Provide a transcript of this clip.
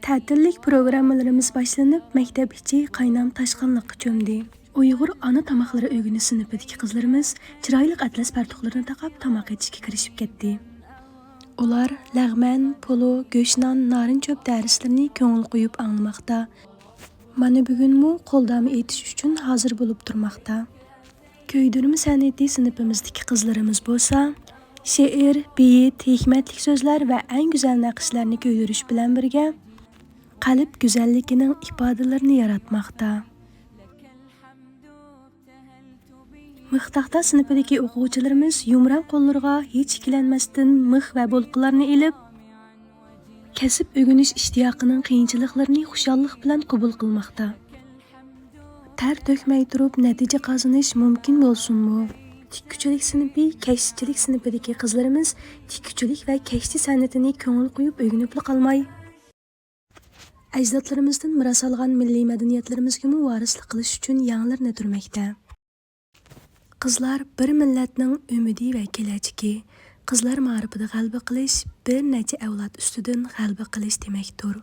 Ta'tillik programmalarimiz boshlanib, maktab ichi qaynam tashqinliqqa cho'mdi. Uyg'ur ana tamoqlari o'g'ini sinfidagi qizlarimiz chiroyli atlas fartuqlarini taqab tamoq yeyishga kirishib ketdi. Ular lag'man, polo, go'shnon, narin cho'p darslarini ko'ngil qo'yib anglamoqda. Mana bugunmi qo'ldami etish uchun hozir bo'lib turmoqda. Ko'ydirma san'ati sinfimizdagi qizlarimiz bo'lsa, she'r, beyit, hikmatli so'zlar va eng go'zal naqshlarni ko'ydirish bilan birga qalb go'zalligining ifodalarini yaratmoqda. Mixtaxta sinfidagi o'quvchilarimiz yumran qo'llariga hech ikkilanmasdan mix va bolqalarni ilib, kasb o'rganish ishtiyoqining qiyinchiliklarini xushallik bilan qabul qilmoqda. Ter to'kmay turib natija qozonish mumkin bo'lsinmi? Tikkuchilik sinfi, kashchilik sinfidagi qizlarimiz tikkuchilik va kashchi san'atini ko'ngil qo'yib o'rganib qolmay, ajdodlarimizdan miros olgan milliy madaniyatlarimizga varislik qilish uchun yangilarni turmoqda. Qizlar bir millatning umidi va kelajagi. Qizlar ma'rifida g'alaba qilish bir necha avlod ustidan g'alaba qilish demakdir.